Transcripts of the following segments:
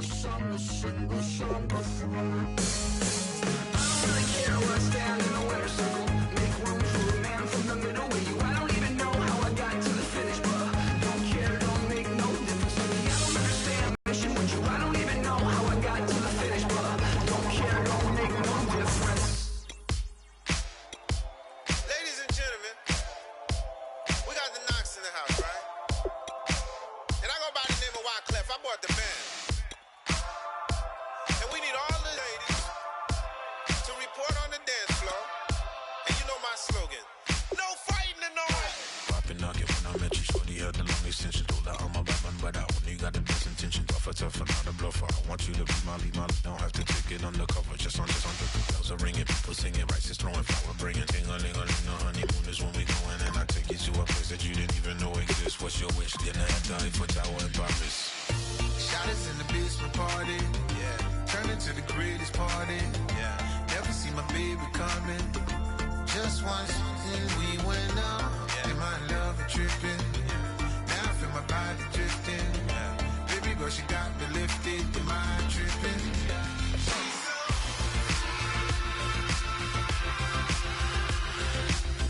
song, a single song before. I don't really care where I stand in the winner's circle. Make room for a man from the middle with you. I don't even know how I got to the finish, but don't care, don't make no difference to me. I don't understand mission with you. I don't even know how I got to the finish, but don't care, don't make no difference. Ladies and gentlemen, we got the Knox in the house, right? And I go by the name of Wyclef. I bought the band. And we need all the ladies to report on the dance floor. And you know my slogan, no fighting in no way. Poppin' knock it when I met you, shorty had the long extension. Told her I'm a bad man, but I only got the best intention. Tougher, not a bluffer. I want you to be my lead, don't have to take it undercover. Just on the bells are ringing, people singing, rice is throwing, flower bringing. Ting-a-ling-a-ling, the honeymoon is when we going. And I take you to a place that you didn't even know exists. What's your wish? Dinner at the Eiffel Tower in Paris. Shot us in the basement party, yeah. Turn into the greatest party, yeah. Never see my baby coming. Just once, and we went up, yeah. And my love a tripping, yeah. Now I feel my body drifting, yeah. Baby girl, she got me lifted, am I tripping? Yeah.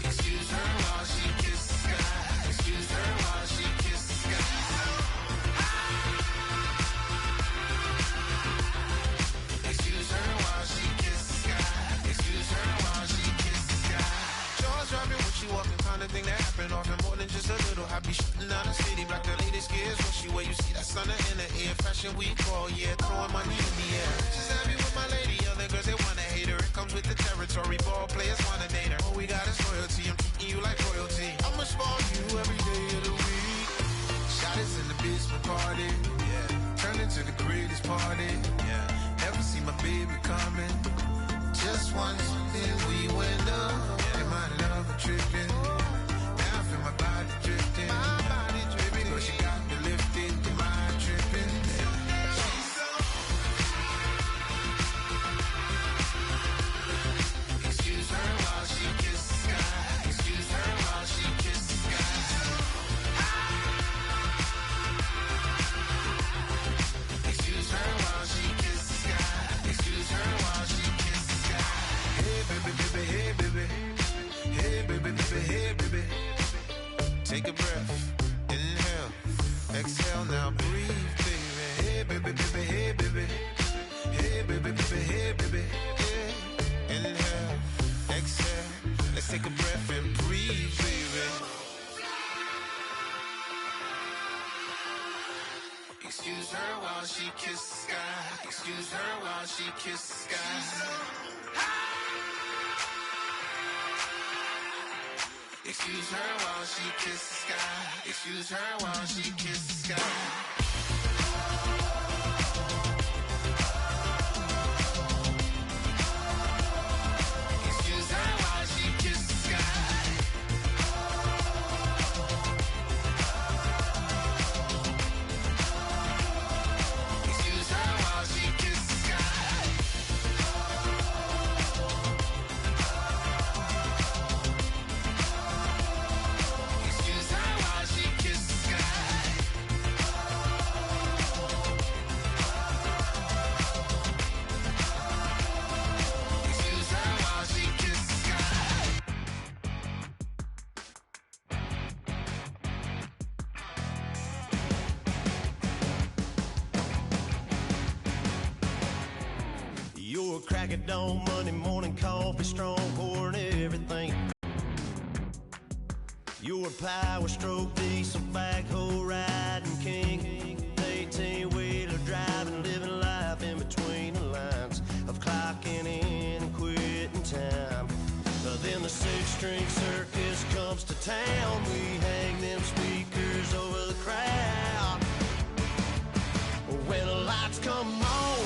Excuse her while she kisses the sky. Excuse her while she kisses the sky. Excuse her while she kisses the sky. Excuse her while she kisses the sky. Jaws dropping when she walking, kind of thing that happen often. More than just a little. I be shooting down the city, black the latest gears. When she where you see that sun in the air. Fashion week all year, throwing money in the air. She's happy with my lady, other girls they wanna hate her. It comes with the territory, ball players wanna date her. All we got is loyalty, I'm treating you like royalty. I'ma spoil you every day of the week. Shot us in the basement party, yeah. Turned into the greatest party, yeah. Never see my baby coming. Just once, then we went up, yeah. And my love a tripping. Now I feel my body drifting. My body drifting. Baby girl, she got me lifted. Am I tripping? Excuse her while she kisses the sky. Excuse her while she kisses the sky. Excuse her while she kisses the sky. Excuse her while she kisses the sky. Hey baby, baby, hey baby. Hey baby, baby, hey baby. Take a breath, inhale, exhale, now breathe, baby. Hey baby, baby, hey baby. Hey baby, baby, hey baby. Hey. Inhale, exhale, let's take a breath and breathe, baby. Excuse her while she kisses the sky. Excuse her while she kisses the sky. Excuse her while she kisses the sky. Excuse her while she kisses the sky. Excuse her while she kisses the sky. Excuse her while she kisses the sky. Excuse her while she kisses the sky. Excuse her while she kisses the sky. You're a crack at dawn, Monday morning coffee, strong pouring everything. You're a power stroke, diesel backhoe riding king. 18-wheeler driving, living life in between the lines of clocking in and quitting time. Then the six-string circus comes to town. We hang them speakers over the crowd. When the lights come on,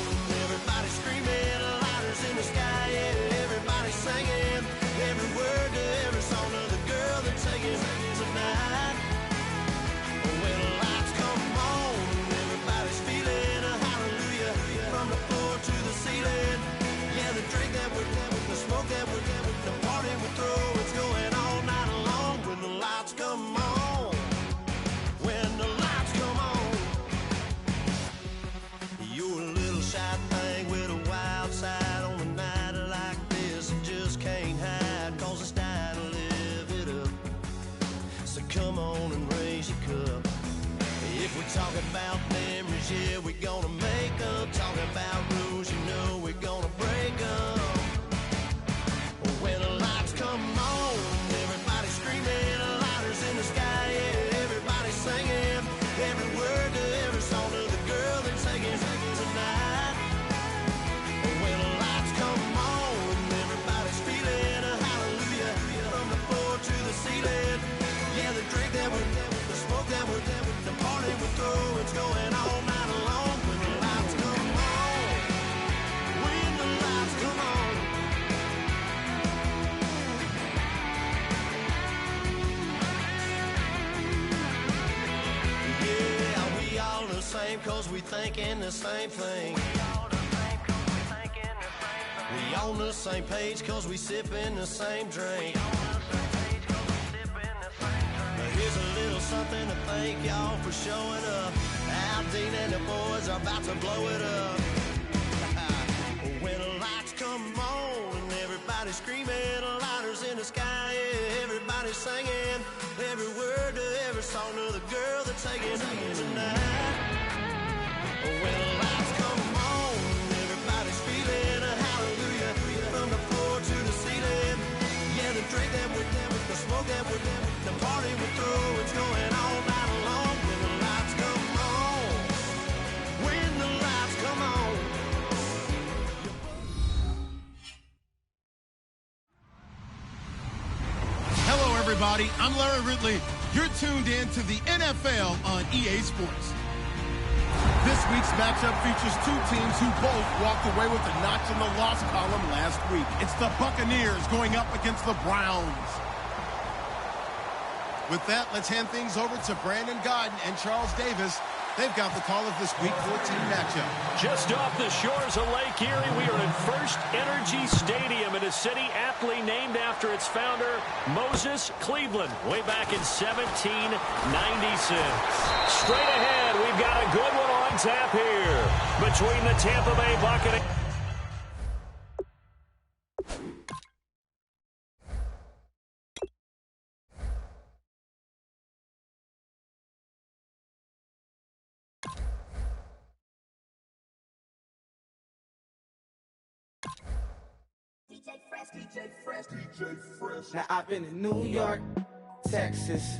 everybody screaming, lighters in the sky, yeah, everybody singing every word to every song of the girl they're taking tonight. When the lights come on, everybody's feeling a hallelujah from the floor to the ceiling. Yeah, the drink that we're the smoke that we're the party we throw, it's going all night long. When the lights come side thing with a wild side on a night like this. You just can't hide, cause it's time to live it up. So come on and raise your cup. If we're talking about memories, yeah, we're gonna make up. Talking about rules, you know we're gonna break up. When the lights come on, everybody screaming, lighters in the sky, yeah, everybody singing. Every word to every song to the girl that's singing tonight. When the lights come on, everybody's feeling a hallelujah. From the floor to the ceiling. Yeah, the drink that we're, the smoke that we're, the party we throw, it's going all night long. When the lights come on, when the lights come on. Yeah, we all the same cause we thinking the same thing. We on the same page cause we sipping the same drink. Here's a little something to thank y'all for showing up. Al Dean and the boys are about to blow it up. When the lights come on and everybody's screaming, lighters in the sky, yeah, everybody's singing. Every word to every song to the girl that's singing tonight. When the lights come on, everybody's feeling a hallelujah. From the floor to the ceiling. Yeah, the drink that we're the smoke that we're the party we throw, it's going all night long. When the lights come on, when the lights come on. Hello, everybody. I'm Larry Ridley. You're tuned in to the NFL on EA Sports. This week's matchup features two teams who both walked away with a notch in the loss column last week. It's the Buccaneers going up against the Browns. With that, let's hand things over to Brandon Godden and Charles Davis. They've got the call of this Week 14 matchup. Just off the shores of Lake Erie, we are in First Energy Stadium in a city aptly named after its founder, Moses Cleveland, way back in 1796. Straight ahead, we've got a good one on tap here between the Tampa Bay Buccaneers. Now I've been in New York, Texas,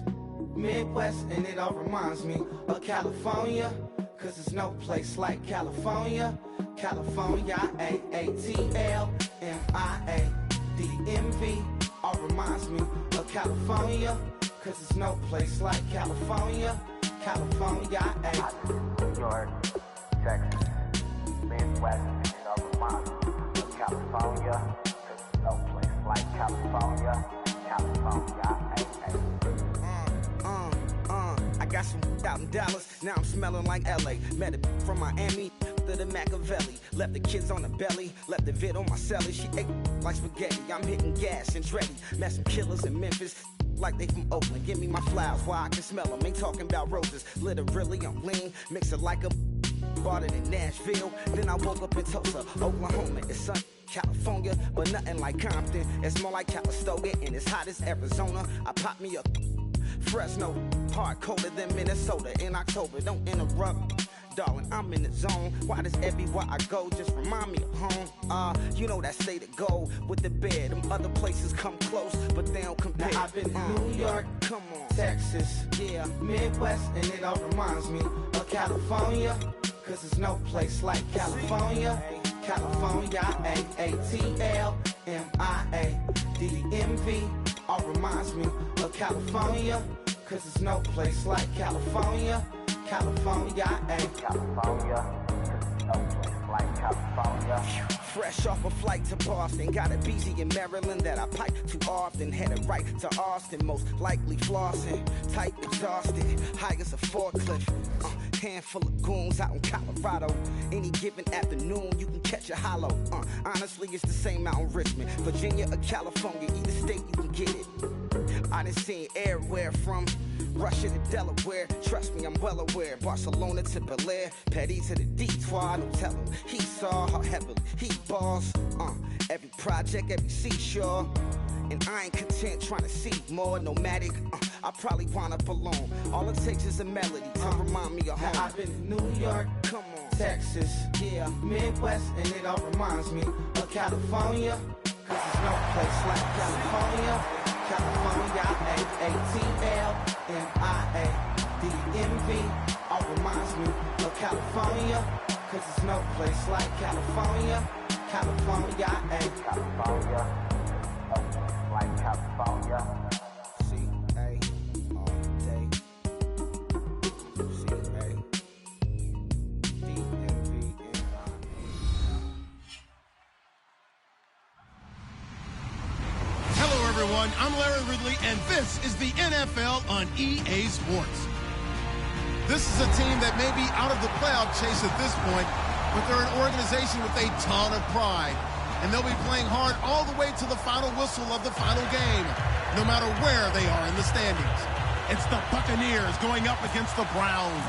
Midwest, and it all reminds me of California, cause there's no place like California. California, A-A-T-L-M-I-A-D-M-V, all reminds me of California, cause there's no place like California. California, New York, Texas, Midwest, and it all reminds me of California. No place like California, California, I got some out in Dallas, now I'm smelling like LA. Met a from Miami to the Machiavelli. Left the kids on the belly, left the vid on my celly. She ate like spaghetti, I'm hitting gas and Dreddy. Met some killers in Memphis, like they from Oakland. Give me my flowers while I can smell them. Ain't talking about roses, literally I'm lean. Mix it like a bought it in Nashville. Then I woke up in Tulsa, Oklahoma. It's sun. California, but nothing like Compton. It's more like Calistoga, and it's hot as Arizona. I pop me a Fresno, hard colder than Minnesota in October. Don't interrupt, darling, I'm in the zone. Why does everywhere I go just remind me of home? You know that state of gold with the bed. Them other places come close, but they don't compare. Now I've been to New York, come on, Texas, yeah, Midwest, and it all reminds me of California, cause there's no place like California. California, A-A-T-L-M-I-A-D-D-M-V, all reminds me of California, cause there's no place like California. California, California, no place like California. Fresh off a flight to Boston, got a BZ in Maryland that I pipe too often. Headed right to Austin, most likely flossing. Tight, exhausted, high as a forklift. Handful of goons out in Colorado. Any given afternoon, you can catch a hollow. Honestly, it's the same out in Richmond, Virginia or California, either state you can get it. I done seen everywhere from Russia to Delaware. Trust me, I'm well aware. Barcelona to Bel Air, Petty to the Detroit. Don't tell him he saw how heavily he balls. Every project, every seashore. And I ain't content trying to see more nomadic. I probably wind up alone. All it takes is a melody to remind me of home. Now I've been to New York, Come on, Texas, yeah. Midwest, and it all reminds me of California. Cause there's no place like California. California, A-T-L-M-I-A-D-M-V. All reminds me of California. Cause there's no place like California. California, California, like California. C-A all day. C-A-D-M-V-N-I. Hello, everyone. I'm Larry Ridley, and this is the NFL on EA Sports. This is a team that may be out of the playoff chase at this point, but they're an organization with a ton of pride, and they'll be playing hard all the way to the final whistle of the final game, no matter where they are in the standings. It's the Buccaneers going up against the Browns.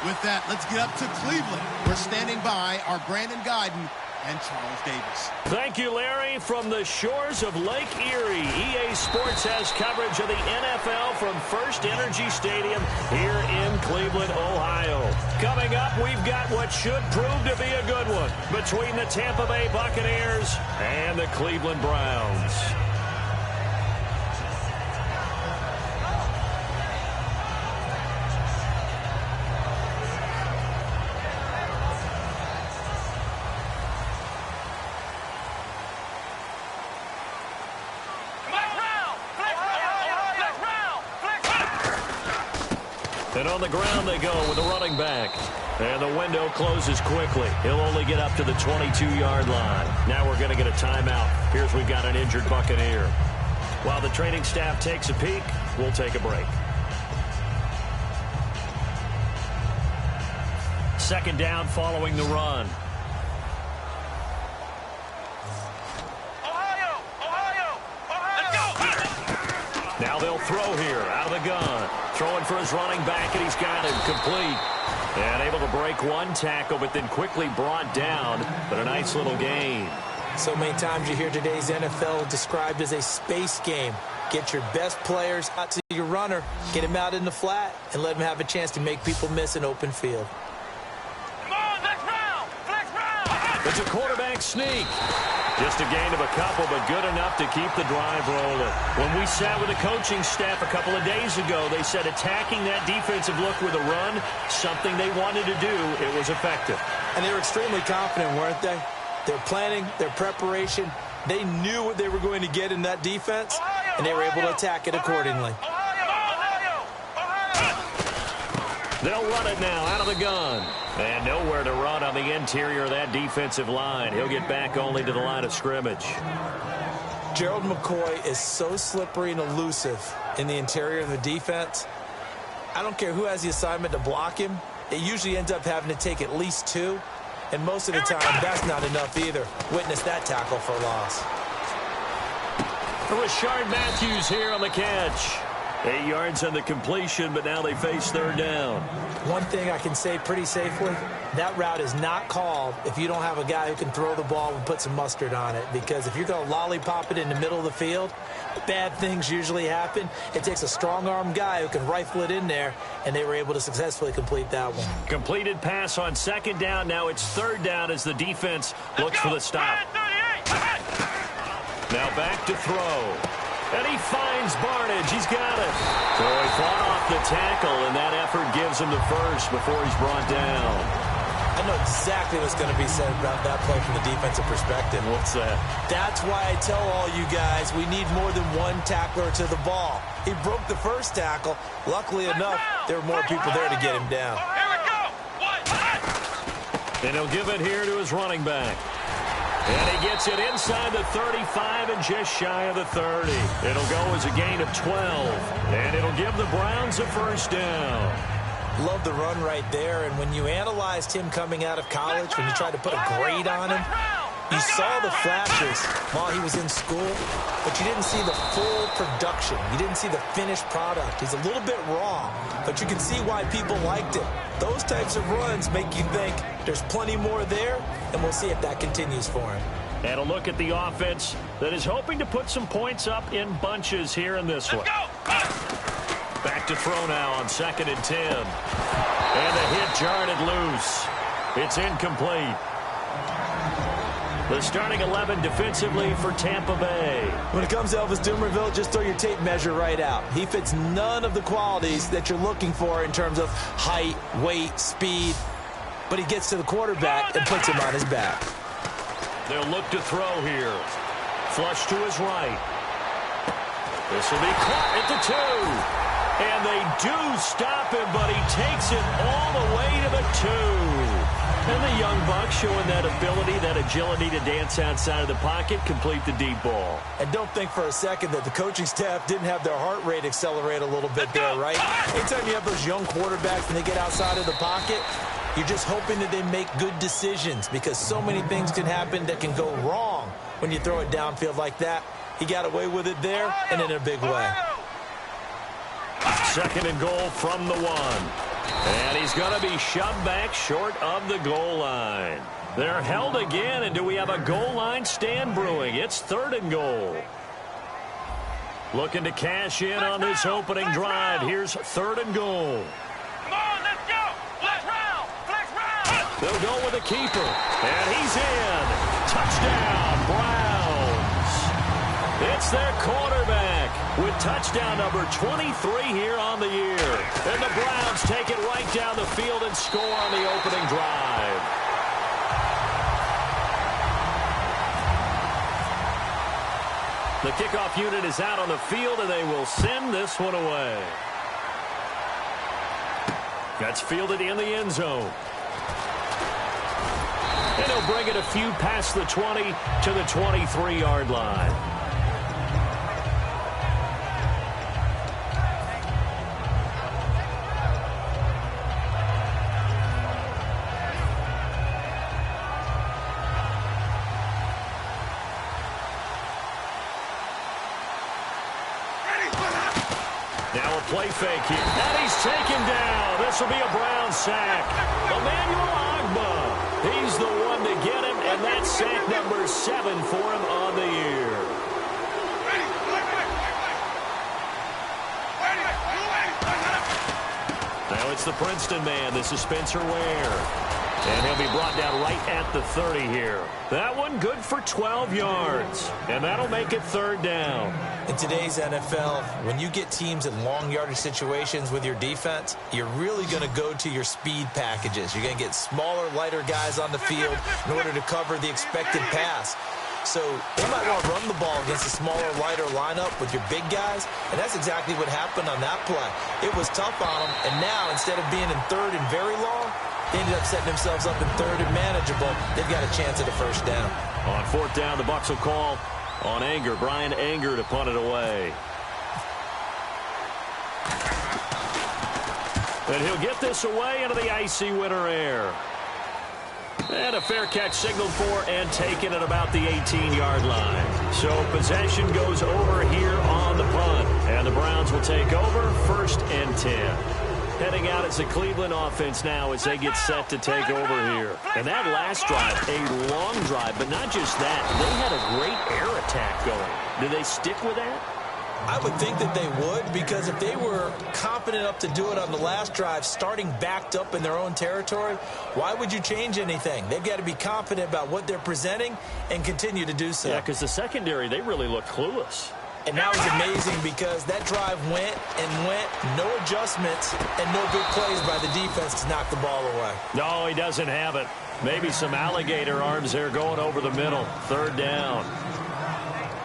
With that, let's get up to Cleveland. We're standing by our Brandon Guyton and Charles Davis. Thank you, Larry. From the shores of Lake Erie, EA Sports has coverage of the NFL from First Energy Stadium here in Cleveland, Ohio. Coming up, we've got what should prove to be a good one between the Tampa Bay Buccaneers and the Cleveland Browns. And on the ground they go with a running back. And the window closes quickly. He'll only get up to the 22-yard line. Now we're going to get a timeout. Here's we've got an injured Buccaneer. While the training staff takes a peek, we'll take a break. Second down following the run. Now they'll throw here out of the gun. Throwing for his running back, and he's got him complete. And able to break one tackle, but then quickly brought down. But a nice little gain. So many times you hear today's NFL described as a space game. Get your best players out to your runner, get him out in the flat, and let him have a chance to make people miss an open field. Come on, next round! Next round! It's a quarterback sneak. Just a gain of a couple, but good enough to keep the drive rolling. When we sat with the coaching staff a couple of days ago, they said attacking that defensive look with a run, something they wanted to do, it was effective. And they were extremely confident, weren't they? Their planning, their preparation, they knew what they were going to get in that defense, and they were able to attack it accordingly. They'll run it now out of the gun. And nowhere to run on the interior of that defensive line. He'll get back only to the line of scrimmage. Gerald McCoy is so slippery and elusive in the interior of the defense. I don't care who has the assignment to block him. It usually ends up having to take at least two. And most of the time, that's not enough either. Witness that tackle for loss. Rashard Matthews here on the catch. 8 yards on the completion, but now they face third down. One thing I can say pretty safely, that route is not called if you don't have a guy who can throw the ball and put some mustard on it. Because if you're going to lollipop it in the middle of the field, bad things usually happen. It takes a strong-arm guy who can rifle it in there, and they were able to successfully complete that one. Completed pass on second down. Now it's third down as the defense looks for the stop. Now back to throw. And he finds Barnage. He's got it. So he fought off the tackle, and that effort gives him the first before he's brought down. I know exactly what's going to be said about that play from the defensive perspective. What's that? That's why I tell all you guys we need more than one tackler to the ball. He broke the first tackle. Luckily enough, there were more people there to get him down. Here we go! And he'll give it here to his running back. And he gets it inside the 35 and just shy of the 30. It'll go as a gain of 12. And it'll give the Browns a first down. Love the run right there. And when you analyzed him coming out of college, when you tried to put a grade on him, you saw the flashes while he was in school, but you didn't see the full production. You didn't see the finished product. He's a little bit raw, but you can see why people liked it. Those types of runs make you think there's plenty more there, and we'll see if that continues for him. And a look at the offense that is hoping to put some points up in bunches here in this one. Back to throw now on 2nd and 10. And the hit jarred it loose. It's incomplete. The starting 11 defensively for Tampa Bay. When it comes to Elvis Dumervil, just throw your tape measure right out. He fits none of the qualities that you're looking for in terms of height, weight, speed. But he gets to the quarterback and puts him on his back. They'll look to throw here. Flush to his right. This will be caught at the 2. And they do stop him, but he takes it all the way to the 2. And the young buck showing that ability, that agility to dance outside of the pocket, complete the deep ball. And don't think for a second that the coaching staff didn't have their heart rate accelerate a little bit there, right? Anytime you have those young quarterbacks and they get outside of the pocket, you're just hoping that they make good decisions because so many things can happen that can go wrong when you throw it downfield like that. He got away with it there and in a big way. 2nd and goal from the 1. And he's going to be shoved back short of the goal line. They're held again, and do we have a goal line stand brewing? It's 3rd and goal. Looking to cash in on this opening drive. Here's 3rd and goal. Come on, let's go. Flex round. Flex round. They'll go with the keeper. And he's in. Touchdown, Browns. It's their quarterback with touchdown number 23 here on the year. And the Browns take it right down the field and score on the opening drive. The kickoff unit is out on the field, and they will send this one away. That's fielded in the end zone. And he'll bring it a few past the 20 to the 23-yard line. Now a play fake here. And he's taken down. This will be a Brown sack. Emmanuel Ogbah. He's the one to get him, and that's sack number 7 for him on the year. Now it's the Princeton man. This is Spencer Ware. And he'll be brought down right at the 30 here. That one good for 12 yards. And that'll make it 3rd down. In today's NFL, when you get teams in long yardage situations with your defense, you're really going to go to your speed packages. You're going to get smaller, lighter guys on the field in order to cover the expected pass. So they might want to run the ball against a smaller, lighter lineup with your big guys, and that's exactly what happened on that play. It was tough on them, and now instead of being in 3rd and very long, they ended up setting themselves up in 3rd and manageable. They've got a chance at a 1st down. On 4th down, the Bucs will call on Anger. Brian Anger to punt it away. And he'll get this away into the icy winter air. And a fair catch signaled for and taken at about the 18-yard line. So possession goes over here on the punt. And the Browns will take over 1st and 10. Heading out as the Cleveland offense now as they get set to take over here. And that last drive, a long drive, but not just that. They had a great air attack going. Do they stick with that? I would think that they would, because if they were confident enough to do it on the last drive, starting backed up in their own territory, why would you change anything? They've got to be confident about what they're presenting and continue to do so. Yeah, because the secondary, they really looked clueless. And that was amazing because that drive went and went, no adjustments, and no big plays by the defense to knock the ball away. No, he doesn't have it. Maybe some alligator arms there going over the middle. 3rd down.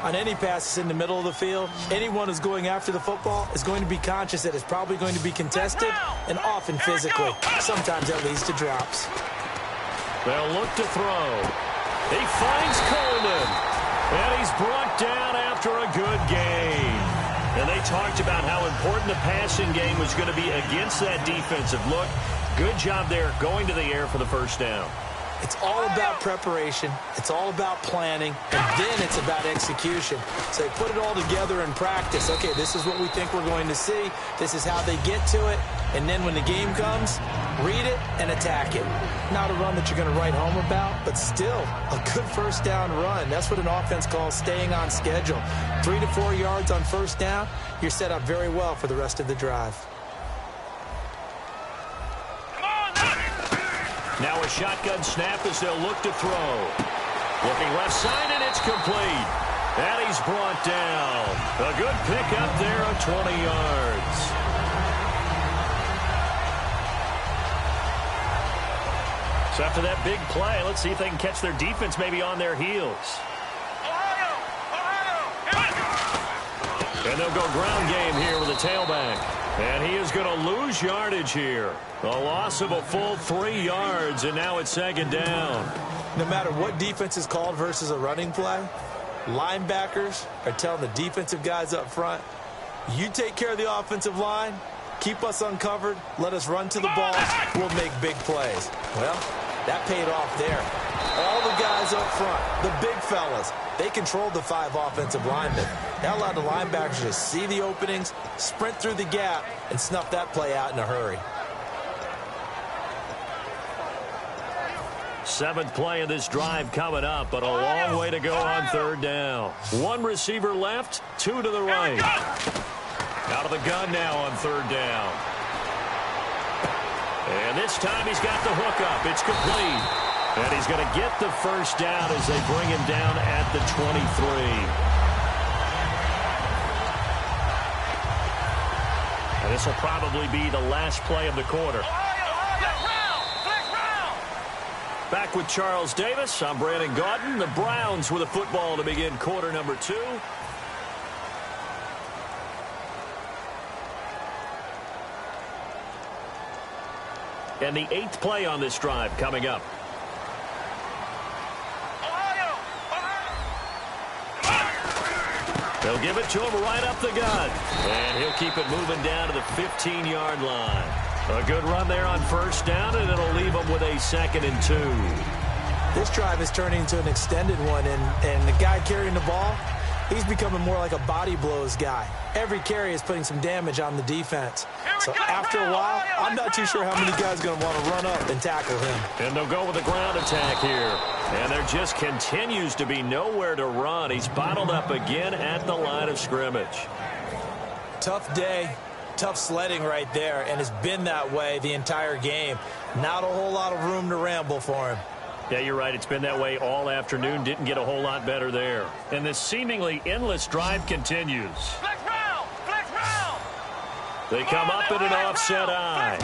On any passes in the middle of the field, anyone who's going after the football is going to be conscious that it's probably going to be contested and often physically. Sometimes that leads to drops. They'll look to throw. He finds Coleman. And he's brought down after a good gain. And they talked about how important the passing game was going to be against that defensive look. Good job there going to the air for the first down. It's all about preparation. It's all about planning. And then it's about execution. So they put it all together in practice. Okay, this is what we think we're going to see. This is how they get to it. And then when the game comes, read it and attack it. Not a run that you're going to write home about, but still a good first down run. That's what an offense calls staying on schedule. 3 to 4 yards on first down, you're set up very well for the rest of the drive. Now a shotgun snap as they'll look to throw. Looking left side, and it's complete. And he's brought down. A good pickup there of 20 yards. So after that big play, let's see if they can catch their defense maybe on their heels. And they'll go ground game here with a tailback. And he is going to lose yardage here. A loss of a full 3 yards, and now it's second down. No matter what defense is called versus a running play, linebackers are telling the defensive guys up front, you take care of the offensive line, keep us uncovered, let us run to the ball, we'll make big plays. Well, that paid off there. All the guys up front, the big fellas, they controlled the 5 offensive linemen. That allowed the linebackers to see the openings, sprint through the gap, and snuff that play out in a hurry. 7th play of this drive coming up, but a long way to go on third down. 1 receiver left, 2 to the right. Out of the gun now on third down. And this time he's got the hook up. It's complete. And he's going to get the first down as they bring him down at the 23. And this will probably be the last play of the quarter. Back with Charles Davis, I'm Brandon Gaudin. The Browns with a football to begin quarter number 2. And the 8th play on this drive coming up. They'll give it to him right up the gut. And he'll keep it moving down to the 15-yard line. A good run there on first down, and it'll leave them with a 2nd and 2. This drive is turning into an extended one, and the guy carrying the ball, he's becoming more like a body blows guy. Every carry is putting some damage on the defense. So after a while, I'm not too sure how many guys are going to want to run up and tackle him. And they'll go with a ground attack here. And there just continues to be nowhere to run. He's bottled up again at the line of scrimmage. Tough day. Tough sledding right there, and it's been that way the entire game. Not a whole lot of room to ramble for him. Yeah, you're right. It's been that way all afternoon. Didn't get a whole lot better there. And this seemingly endless drive continues. Flex round! Flex round! They come up in an offset eye.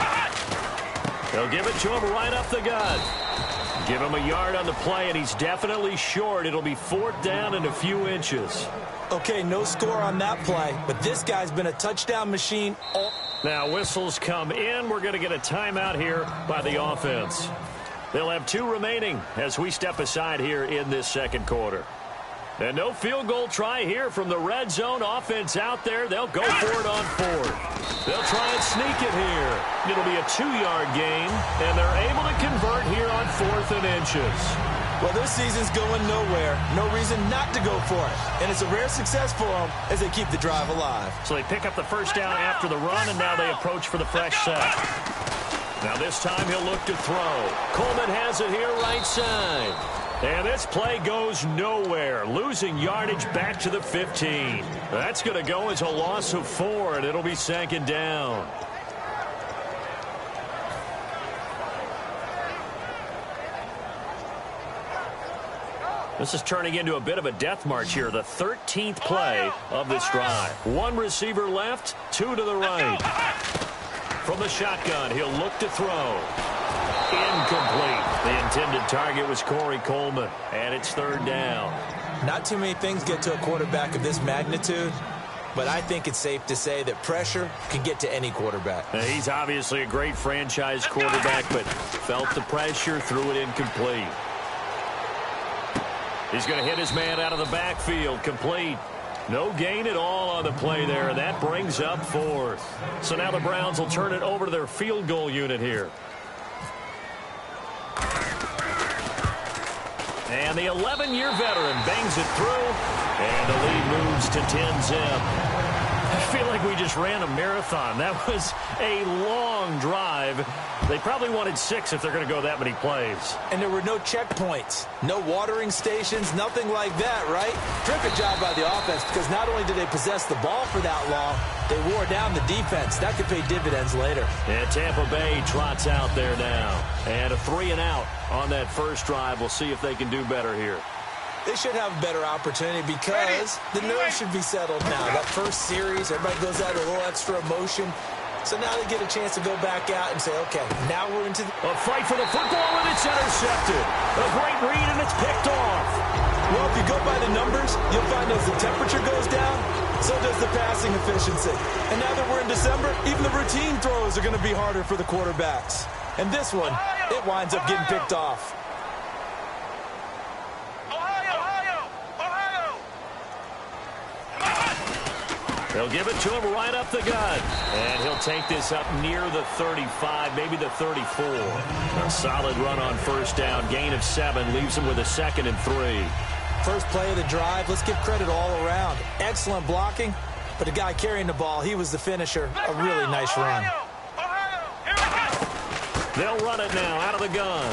They'll give it to him right up the gut. Give him a yard on the play, and he's definitely short. It'll be 4th down and a few inches. Okay, no score on that play, but this guy's been a touchdown machine. Now whistles come in. We're going to get a timeout here by the offense. They'll have 2 remaining as we step aside here in this second quarter. And no field goal try here from the red zone offense out there. They'll go for it on 4th. They'll try and sneak it here. It'll be a 2-yard gain, and they're able to convert here on 4th and inches. Well, this season's going nowhere. No reason not to go for it. And it's a rare success for them as they keep the drive alive. So they pick up the first down after the run, and now they approach for the fresh set. Now this time he'll look to throw. Coleman has it here right side. And this play goes nowhere. Losing yardage back to the 15. That's going to go as a loss of 4, and it'll be 2nd down. This is turning into a bit of a death march here. The 13th play of this drive. 1 receiver left, 2 to the right. From the shotgun, he'll look to throw. Incomplete. The intended target was Corey Coleman, and it's 3rd down. Not too many things get to a quarterback of this magnitude, but I think it's safe to say that pressure can get to any quarterback. Now, he's obviously a great franchise quarterback, but felt the pressure, threw it incomplete. He's going to hit his man out of the backfield, complete. No gain at all on the play there, and that brings up 4th. So now the Browns will turn it over to their field goal unit here. And the 11-year veteran bangs it through, and the lead moves to 10-zip. I feel like we just ran a marathon. That was a long drive. They probably wanted 6 if they're going to go that many plays. And there were no checkpoints, no watering stations, nothing like that, right? Terrific job by the offense, because not only did they possess the ball for that long, they wore down the defense. That could pay dividends later. And Tampa Bay trots out there now. And a 3-and-out on that first drive. We'll see if they can do better here. They should have a better opportunity because the nerves should be settled now. That first series, everybody goes out with a little extra emotion. So now they get a chance to go back out and say, okay, now we're into a fight for the football, and it's intercepted. A great read, and it's picked off. Well, if you go by the numbers, you'll find as the temperature goes down, so does the passing efficiency. And now that we're in December, even the routine throws are going to be harder for the quarterbacks. And this one, it winds up getting picked off. They'll give it to him right up the gut. And he'll take this up near the 35, maybe the 34. A solid run on first down. Gain of 7 leaves him with a 2nd and 3. First play of the drive, let's give credit all around. Excellent blocking, but the guy carrying the ball, he was the finisher. A really nice run. They'll run it now out of the gun.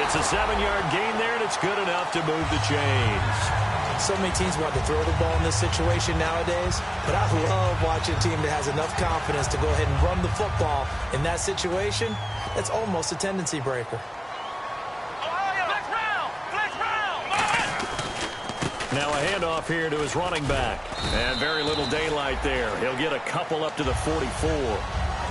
It's a 7-yard gain there, and it's good enough to move the chains. So many teams want to throw the ball in this situation nowadays, but I love watching a team that has enough confidence to go ahead and run the football. In that situation, that's almost a tendency breaker. Now a handoff here to his running back. And very little daylight there. He'll get a couple up to the 44.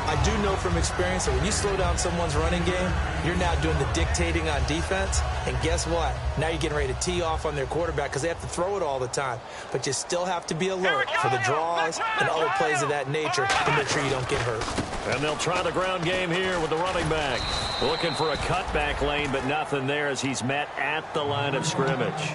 I do know from experience that when you slow down someone's running game, you're now doing the dictating on defense. And guess what? Now you're getting ready to tee off on their quarterback because they have to throw it all the time. But you still have to be alert for the draws and other plays of that nature to make sure you don't get hurt. And they'll try the ground game here with the running back. Looking for a cutback lane, but nothing there as he's met at the line of scrimmage.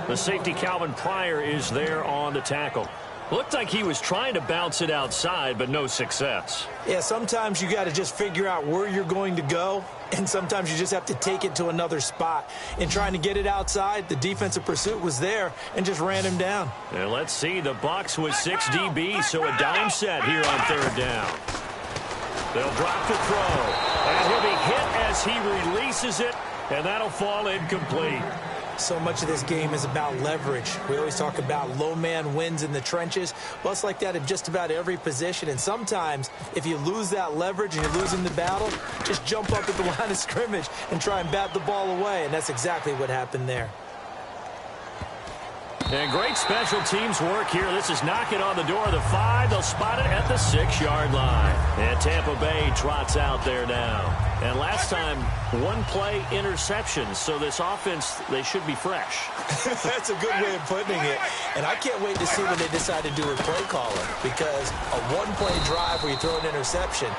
The safety, Calvin Pryor, is there on the tackle. Looked like he was trying to bounce it outside, but no success. Yeah, sometimes you got to just figure out where you're going to go, and sometimes you just have to take it to another spot. In trying to get it outside, the defensive pursuit was there and just ran him down. And let's see, the Bucs with 6 DBs, so a dime set here on 3rd down. They'll drop the throw, and he'll be hit as he releases it, and that'll fall incomplete. So much of this game is about leverage. We always talk about low man wins in the trenches. Well, it's like that in just about every position. And sometimes, if you lose that leverage and you're losing the battle, just jump up at the line of scrimmage and try and bat the ball away. And that's exactly what happened there. And great special teams work here. This is knocking on the door of the 5. They'll spot it at the 6-yard line. And Tampa Bay trots out there now. And last time, 1-play interception. So this offense, they should be fresh. That's a good way of putting it. And I can't wait to see when they decide to do a play calling. Because a 1-play drive where you throw an interception,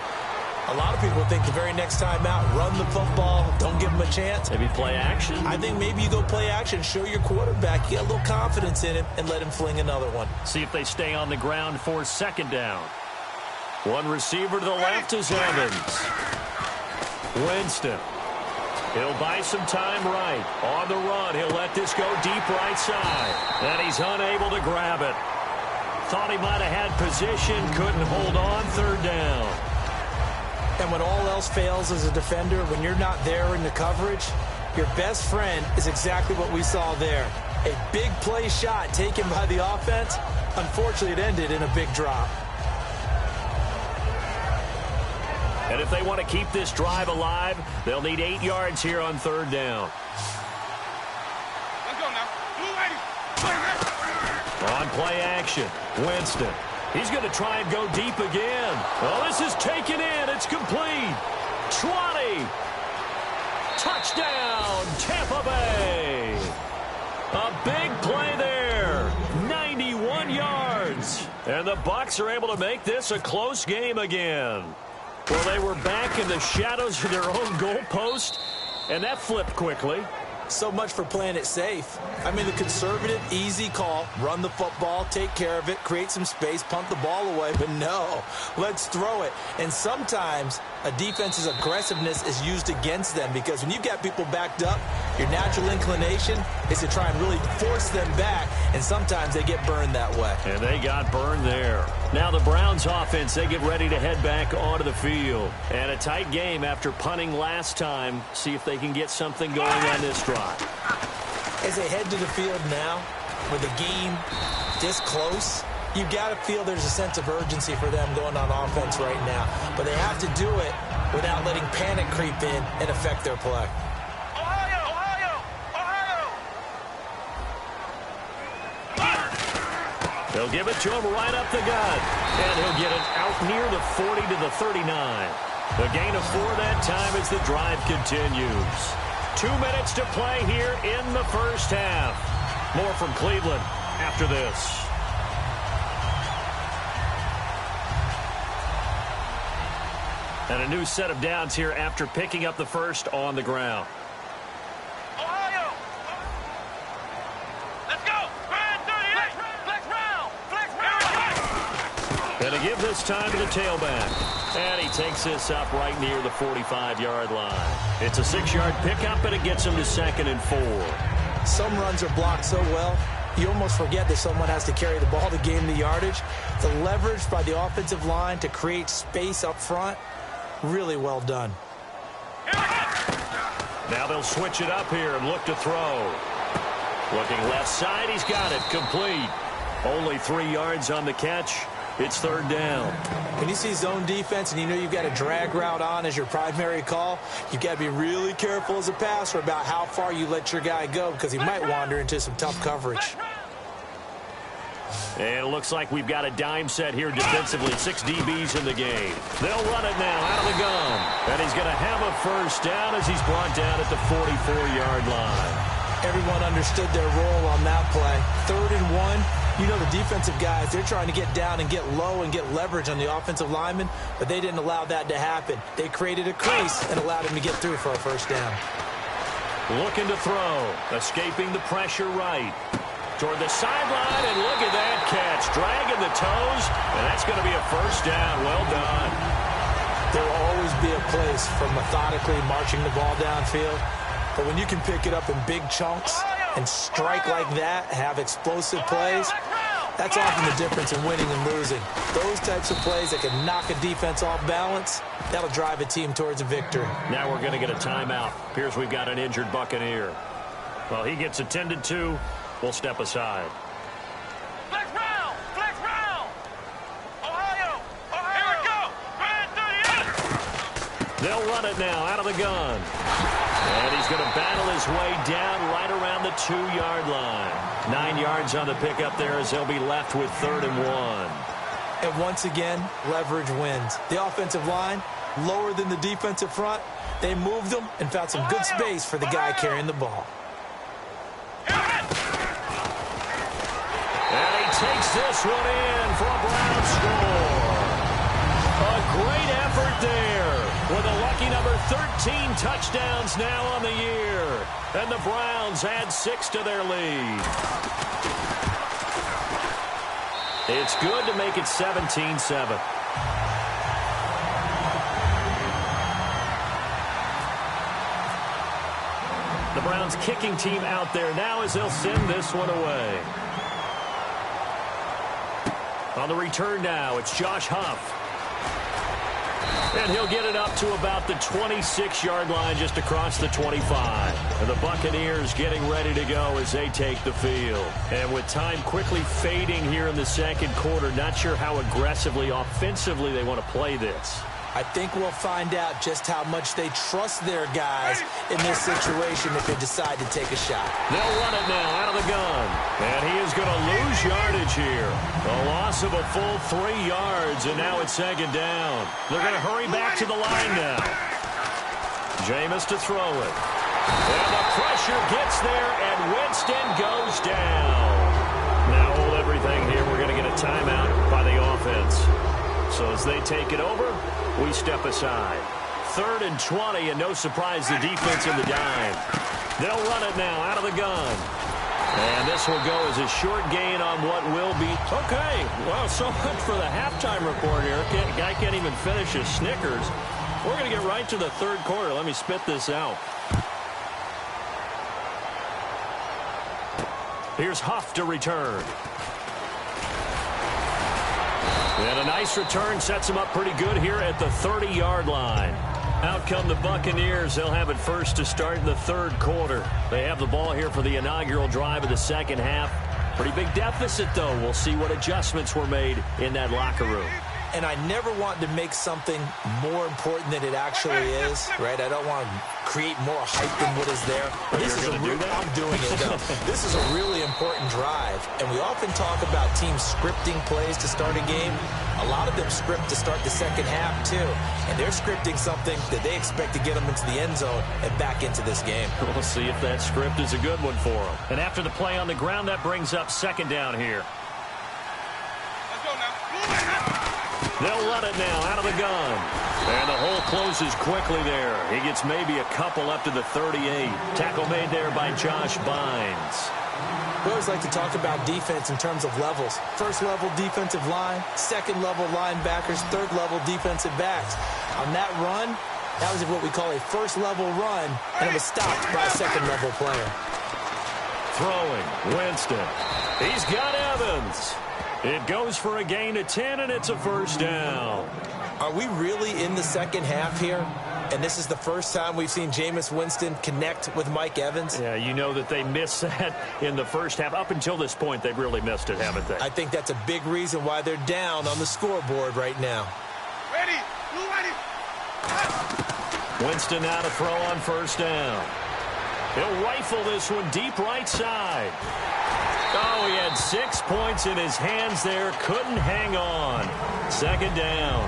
a lot of people think the very next time out, run the football, don't give him a chance. Maybe play action? I think maybe you go play action, show your quarterback, you get a little confidence in him, and let him fling another one. See if they stay on the ground for 2nd down. One receiver to the left is Evans. Winston. He'll buy some time right. On the run, he'll let this go deep right side. And he's unable to grab it. Thought he might have had position, couldn't hold on. 3rd down. And when all else fails as a defender, when you're not there in the coverage, your best friend is exactly what we saw there. A big play shot taken by the offense. Unfortunately, it ended in a big drop. And if they want to keep this drive alive, they'll need 8 yards here on 3rd down. Let's go now. On play action, Winston. He's going to try and go deep again. Well, this is taken in. It's complete. 20. Touchdown, Tampa Bay. A big play there. 91 yards. And the Bucs are able to make this a close game again. Well, they were back in the shadows of their own goalpost, and that flipped quickly. So much for playing it safe. I mean, the conservative, easy call, run the football, take care of it, create some space, punt the ball away. But no, let's throw it. And sometimes a defense's aggressiveness is used against them because when you've got people backed up, your natural inclination is to try and really force them back, and sometimes they get burned that way. And they got burned there. Now the Browns offense, they get ready to head back onto the field. And a tight game after punting last time. See if they can get something going on this drive. As they head to the field now, with the game this close, you've got to feel there's a sense of urgency for them going on offense right now. But they have to do it without letting panic creep in and affect their play. They'll give it to him right up the gut. And he'll get it out near the 40 to the 39. The gain of 4 that time as the drive continues. 2 minutes to play here in the first half. More from Cleveland after this. And a new set of downs here after picking up the first on the ground. Ohio! Let's go! Grand 38! Flex round! Flex round! And to give this time to the tailback. And he takes this up right near the 45-yard line. It's a 6-yard pickup, and it gets him to 2nd and 4. Some runs are blocked so well, you almost forget that someone has to carry the ball to gain the yardage. The leverage by the offensive line to create space up front, really well done. Now they'll switch it up here and look to throw. Looking left side, he's got it complete. Only 3 yards on the catch. It's 3rd down. When you see zone defense and you know you've got a drag route on as your primary call, you've got to be really careful as a passer about how far you let your guy go because he might wander into some tough coverage. And it looks like we've got a dime set here defensively. 6 DBs in the game. They'll run it now out of the gun. And he's going to have a first down as he's brought down at the 44-yard line. Everyone understood their role on that play. 3rd and 1. You know the defensive guys, they're trying to get down and get low and get leverage on the offensive lineman, but they didn't allow that to happen. They created a crease and allowed him to get through for a first down. Looking to throw. Escaping the pressure right. Toward the sideline, and look at that catch. Dragging the toes, and that's going to be a first down. Well done. There will always be a place for methodically marching the ball downfield, but when you can pick it up in big chunks and strike like that, have explosive plays, that's often the difference in winning and losing. Those types of plays that can knock a defense off balance, that'll drive a team towards a victory. Now we're going to get a timeout. Appears we've got an injured Buccaneer. Well, he gets attended to. We'll step aside. Flex round! Flex round! Ohio! Ohio! Here we go! Grand 38! They'll run it now out of the gun. And he's going to battle his way down right around the 2-yard line. 9 yards on the pickup there as they'll be left with 3rd and 1. And once again, leverage wins. The offensive line, lower than the defensive front, they moved them and found some good space for the guy carrying the ball. And he takes this one in for a Brown score. A great effort there with a lucky number 13 touchdowns now on the year. And the Browns add 6 to their lead. It's good to make it 17-7. The Browns kicking team out there now as they'll send this one away. On the return now, it's Josh Huff. And he'll get it up to about the 26-yard line just across the 25. And the Buccaneers getting ready to go as they take the field. And with time quickly fading here in the second quarter, not sure how aggressively, offensively they want to play this. I think we'll find out just how much they trust their guys in this situation if they decide to take a shot. They'll run it now out of the gun. And he is going to lose yardage here. A loss of a full 3 yards, and now it's 2nd down. They're going to hurry back to the line now. Jameis to throw it. And the pressure gets there, and Winston goes down. Now hold everything here. We're going to get a timeout by the offense. So as they take it over, we step aside. 3rd and 20, and no surprise the defense in the dime. They'll run it now out of the gun. And this will go as a short gain on what will be. Okay, well, so much for the halftime report here. Guy can't even finish his Snickers. We're going to get right to the 3rd quarter. Let me spit this out. Here's Huff to return. And a nice return sets him up pretty good here at the 30-yard line. Out come the Buccaneers. They'll have it first to start in the 3rd quarter. They have the ball here for the inaugural drive of the 2nd half. Pretty big deficit, though. We'll see what adjustments were made in that locker room. And I never want to make something more important than it actually is, right? I don't want to create more hype than what is there. But this is I'm doing it, though. This is a really important drive. And we often talk about teams scripting plays to start a game. A lot of them script to start the 2nd half, too. And they're scripting something that they expect to get them into the end zone and back into this game. We'll see if that script is a good one for them. And after the play on the ground, that brings up 2nd down here. Let's go now. They'll run it now out of the gun. And the hole closes quickly there. He gets maybe a couple up to the 38. Tackle made there by Josh Bynes. We always like to talk about defense in terms of levels. 1st level defensive line, 2nd level linebackers, 3rd level defensive backs. On that run, that was what we call a 1st level run, and it was stopped by a 2nd level player. Throwing, Winston. He's got Evans. It goes for a gain of 10, and it's a 1st down. Are we really in the 2nd half here? And this is the first time we've seen Jameis Winston connect with Mike Evans? Yeah, you know that they missed that in the 1st half. Up until this point, they've really missed it, haven't they? I think that's a big reason why they're down on the scoreboard right now. Ready. Ready. Winston now to throw on 1st down. He'll rifle this one deep right side. Oh, he had 6 points in his hands there. Couldn't hang on. 2nd down.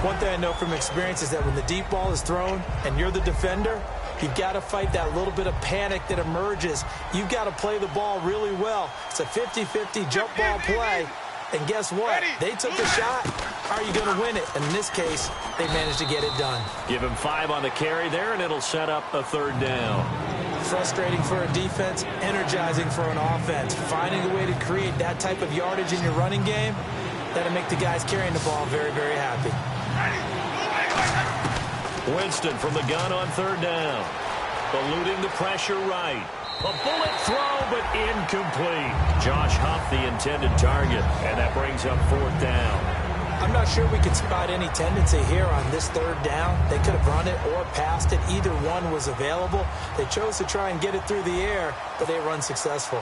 One thing I know from experience is that when the deep ball is thrown and you're the defender, you've got to fight that little bit of panic that emerges. You've got to play the ball really well. It's a 50-50 jump ball play. And guess what? They took a shot. How are you going to win it? And in this case, they managed to get it done. Give him 5 on the carry there, and it'll set up a 3rd down. Frustrating for a defense, energizing for an offense. Finding a way to create that type of yardage in your running game, that'll make the guys carrying the ball very, very happy. Winston from the gun on 3rd down. Eluding the pressure right. A bullet throw, but incomplete. Josh Huff, the intended target, and that brings up 4th down. I'm not sure we can spot any tendency here on this 3rd down. They could have run it or passed it. Either one was available. They chose to try and get it through the air, but they were unsuccessful.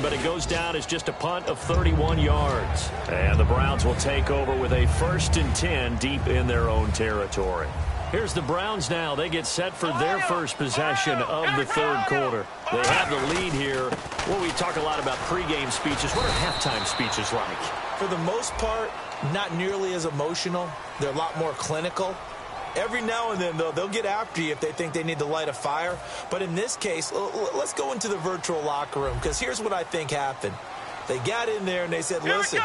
But it goes down as just a punt of 31 yards. And the Browns will take over with a 1st and 10 deep in their own territory. Here's the Browns now. They get set for their first possession of the 3rd quarter. They have the lead here. Well, we talk a lot about pregame speeches. What are halftime speeches like? For the most part, not nearly as emotional. They're a lot more clinical. Every now and then, though, they'll get after you if they think they need to light a fire. But in this case, let's go into the virtual locker room, because here's what I think happened. They got in there and they said, listen,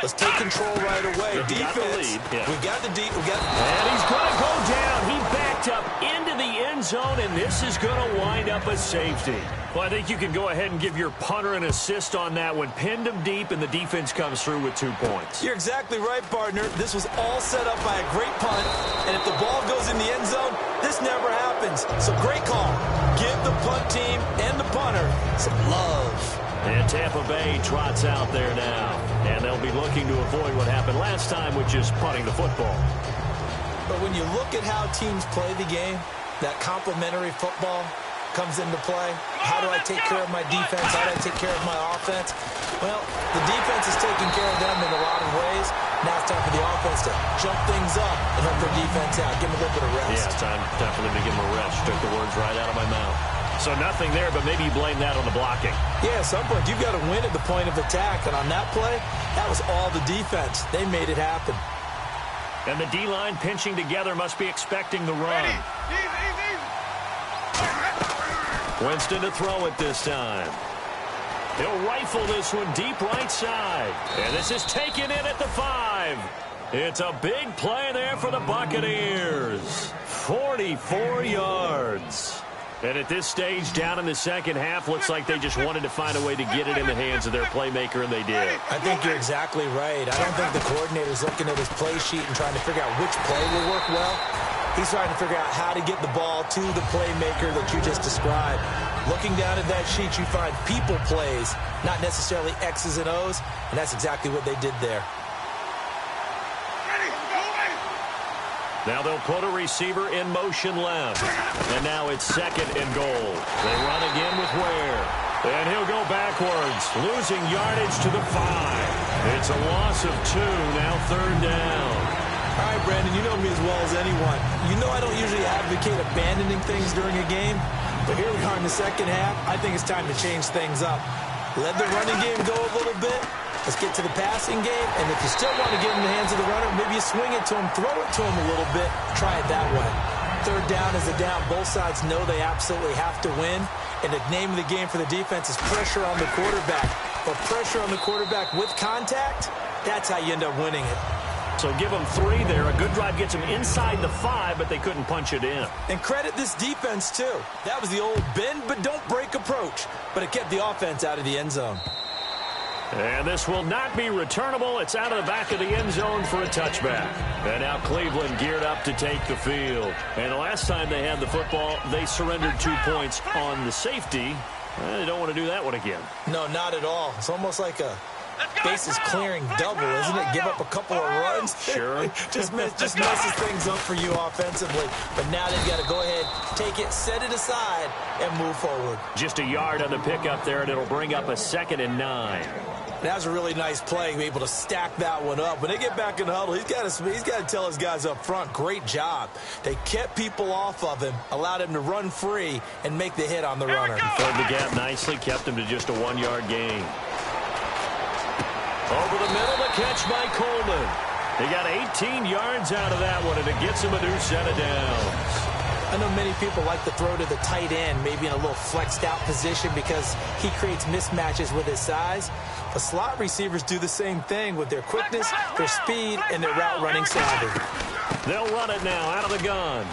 let's take control right away. Defense, we got the deep. And he's going to go down. He backed up into the end zone, and this is going to wind up a safety. Well, I think you can go ahead and give your punter an assist on that one. Pinned him deep, and the defense comes through with 2 points. You're exactly right, partner. This was all set up by a great punt, and if the ball goes in the end zone, this never happens. So great call. Give the punt team and the punter some love. And Tampa Bay trots out there now. And they'll be looking to avoid what happened last time, which is punting the football. But when you look at how teams play the game, that complementary football comes into play. How do I take care of my defense? How do I take care of my offense? Well, the defense is taking care of them in a lot of ways. Now it's time for the offense to jump things up and help their defense out. Give them a little bit of rest. Yeah, time for them to give them a rest. Took the words right out of my mouth. So nothing there, but maybe you blame that on the blocking. Yeah, at some point, you've got to win at the point of attack. And on that play, that was all the defense. They made it happen. And the D-line pinching together must be expecting the run. Winston to throw it this time. He'll rifle this one deep right side. And this is taken in at the 5. It's a big play there for the Buccaneers. 44 yards. And at this stage, down in the second half, looks like they just wanted to find a way to get it in the hands of their playmaker, and they did. I think you're exactly right. I don't think the coordinator's looking at his play sheet and trying to figure out which play will work well. He's trying to figure out how to get the ball to the playmaker that you just described. Looking down at that sheet, you find people plays, not necessarily X's and O's, and that's exactly what they did there. Now they'll put a receiver in motion left. And now it's 2nd and goal. They run again with Ware. And he'll go backwards, losing yardage to the 5. It's a loss of 2, now 3rd down. All right, Brandon, you know me as well as anyone. You know I don't usually advocate abandoning things during a game, but here we are in the second half. I think it's time to change things up. Let the running game go a little bit. Let's get to the passing game, and if you still want to get in the hands of the runner, maybe you swing it to him, throw it to him a little bit, try it that way. 3rd down is a down. Both sides know they absolutely have to win, and the name of the game for the defense is pressure on the quarterback. But pressure on the quarterback with contact, that's how you end up winning it. So give them 3 there. A good drive gets them inside the 5, but they couldn't punch it in. And credit this defense, too. That was the old bend but don't break approach, but it kept the offense out of the end zone. And this will not be returnable. It's out of the back of the end zone for a touchback. And now Cleveland geared up to take the field. And the last time they had the football, they surrendered 2 points on the safety. They don't want to do that one again. No, not at all. It's almost like a bases clearing double, isn't it? Give up a couple of runs. Sure. just messes things up for you offensively. But now they've got to go ahead, take it, set it aside, and move forward. Just a yard on the pickup there, and it'll bring up a 2nd and 9. That was a really nice play, be able to stack that one up. When they get back in the huddle, he's got to tell his guys up front, great job. They kept people off of him, allowed him to run free, and make the hit on the runner. Filled the gap nicely, kept him to just a 1-yard gain. Over the middle, the catch by Coleman. He got 18 yards out of that one, and it gets him a new set of downs. I know many people like to throw to the tight end, maybe in a little flexed out position because he creates mismatches with his size. But slot receivers do the same thing with their quickness, their speed, and their route running savvy. They'll run it now out of the gun.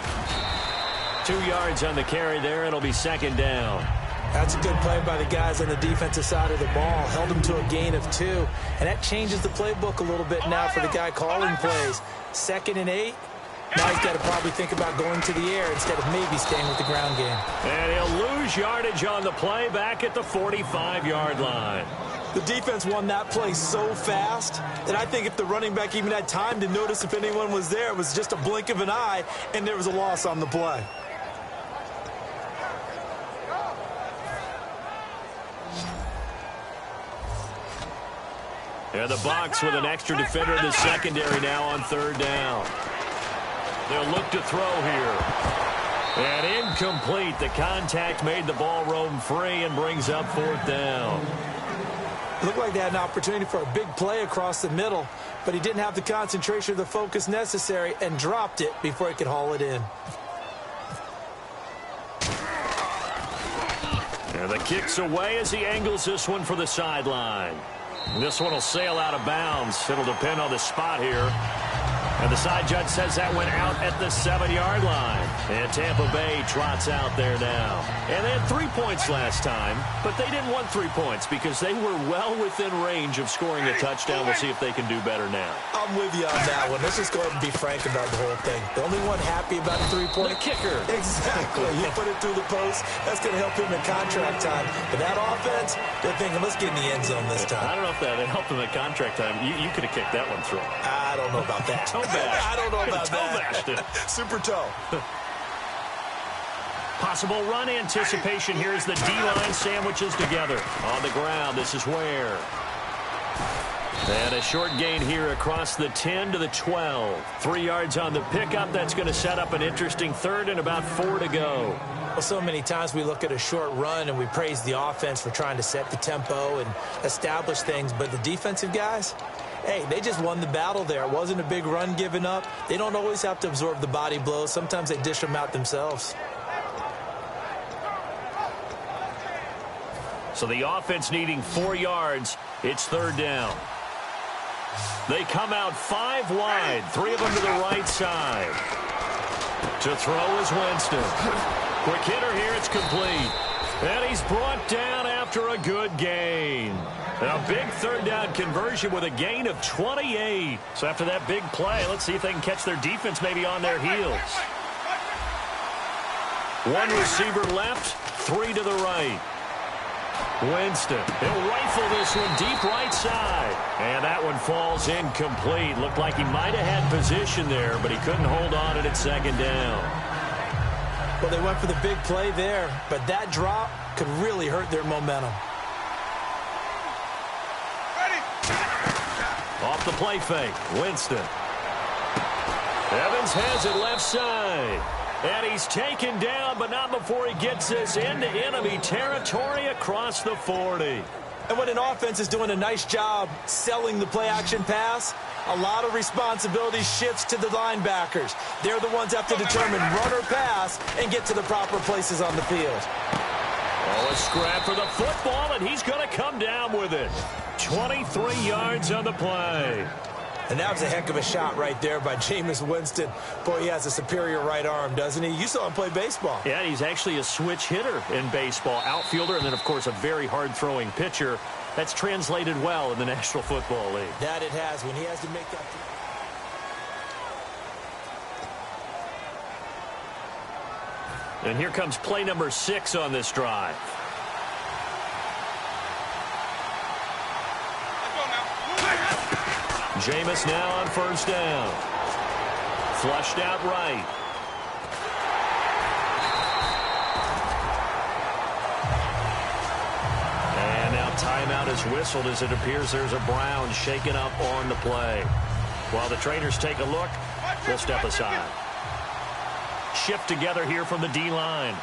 2 yards on the carry there, and it'll be 2nd down. That's a good play by the guys on the defensive side of the ball. Held them to a gain of 2. And that changes the playbook a little bit now for the guy calling plays. 2nd and 8. Now he's got to probably think about going to the air instead of maybe staying with the ground game. And he'll lose yardage on the play back at the 45-yard line. The defense won that play so fast that I think if the running back even had time to notice if anyone was there, it was just a blink of an eye, and there was a loss on the play. And the Bucs with an extra defender in the secondary now on 3rd down. They'll look to throw here. And incomplete. The contact made the ball roam free and brings up 4th down. Looked like they had an opportunity for a big play across the middle, but he didn't have the concentration or the focus necessary and dropped it before he could haul it in. And the kick's away as he angles this one for the sideline. This one will sail out of bounds. It'll depend on the spot here. And the side judge says that went out at the 7-yard line. And Tampa Bay trots out there now. And they had 3 points last time, but they didn't want 3 points because they were well within range of scoring a touchdown. We'll see if they can do better now. I'm with you on that one. Let's just go ahead and be frank about the whole thing. The only one happy about the 3-point. The kicker. Exactly. You put it through the post. That's going to help him in contract time. But that offense, they're thinking, let's get in the end zone this time. I don't know if that helped him at contract time. You could have kicked that one through. I don't know about that. I don't know about that. Super toe. Possible run anticipation here as the D-line sandwiches together. On the ground, this is Ware. And a short gain here across the 10 to the 12. 3 yards on the pickup. That's going to set up an interesting 3rd and about 4 to go. Well, so many times we look at a short run and we praise the offense for trying to set the tempo and establish things. But the defensive guys, hey, they just won the battle there. It wasn't a big run given up. They don't always have to absorb the body blows. Sometimes they dish them out themselves. So the offense needing 4 yards. It's third down. They come out 5 wide, 3 of them to the right side. To throw is Winston. Quick hitter here, it's complete. And he's brought down after a good gain. A big third down conversion with a gain of 28. So after that big play, let's see if they can catch their defense maybe on their heels. 1 receiver left, 3 to the right. Winston, he'll rifle this one deep right side. And that one falls incomplete. Looked like he might have had position there, but he couldn't hold on at second down. Well, they went for the big play there, but that drop could really hurt their momentum. Off the play fake, Winston. Evans has it left side. And he's taken down, but not before he gets this into enemy territory across the 40. And when an offense is doing a nice job selling the play-action pass, a lot of responsibility shifts to the linebackers. They're the ones that have to determine run or pass and get to the proper places on the field. Oh, a scrap for the football, and he's going to come down with it. 23 yards on the play. And that was a heck of a shot right there by Jameis Winston. Boy, he has a superior right arm, doesn't he? You saw him play baseball. Yeah, he's actually a switch hitter in baseball. Outfielder, and then, of course, a very hard-throwing pitcher. That's translated well in the National Football League. That it has. When he has to make that... And here comes play number 6 on this drive. Jameis now on first down. Flushed out right. And now timeout is whistled as it appears there's a Brown shaken up on the play. While the trainers take a look, we'll step aside. Shift together here from the D-line.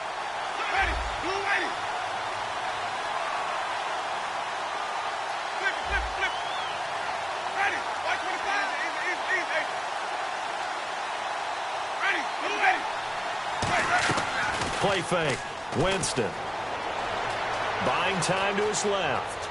Play fake. Winston. Buying time to his left.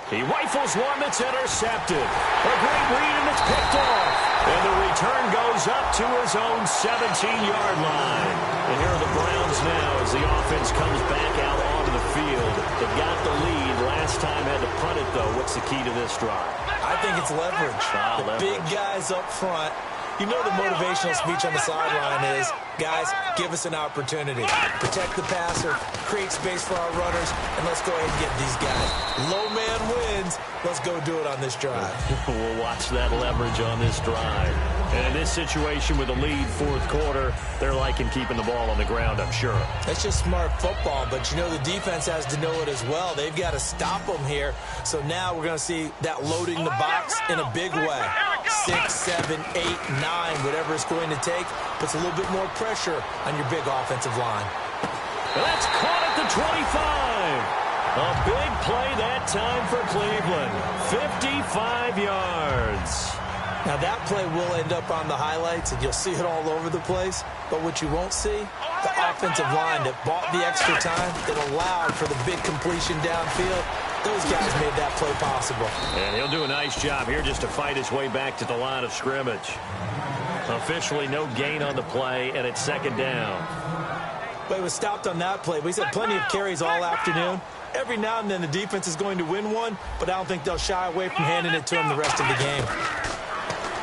He rifles one that's intercepted. A great read, and it's picked off. And the return goes up to his own 17-yard line. And here are the Browns now as the offense comes back out onto the field. They got the lead. Last time had to punt it, though. What's the key to this drive? I think it's leverage. Big guys up front. You know the motivational speech on the sideline is, guys, give us an opportunity. Protect the passer, create space for our runners, and let's go ahead and get these guys. Low man wins. Let's go do it on this drive. We'll watch that leverage on this drive. And in this situation with a lead fourth quarter, they're liking keeping the ball on the ground, I'm sure. That's just smart football, but you know the defense has to know it as well. They've got to stop them here. So now we're going to see that loading the box in a big way. 6, 7, 8, 9, whatever it's going to take, puts a little bit more pressure on your big offensive line. That's caught at the 25. A big play that time for Cleveland. 55 yards. Now that play will end up on the highlights, and you'll see it all over the place. But what you won't see, the offensive line that bought the extra time, that allowed for the big completion downfield. Those guys made that play possible. And he'll do a nice job here just to fight his way back to the line of scrimmage. Officially no gain on the play, and it's second down. But it was stopped on that play. But he's had plenty of carries all afternoon. Every now and then the defense is going to win one, but I don't think they'll shy away from handing it to him the rest of the game.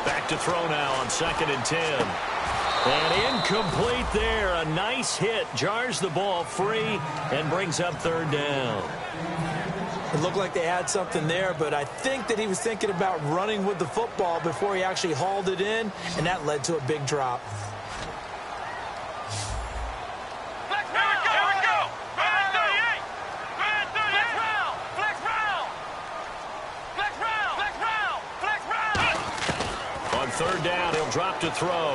Back to throw now on 2nd and 10. And incomplete there. A nice hit. Jars the ball free and brings up third down. It looked like they had something there, but I think that he was thinking about running with the football before he actually hauled it in, and that led to a big drop. Third down, he'll drop to throw.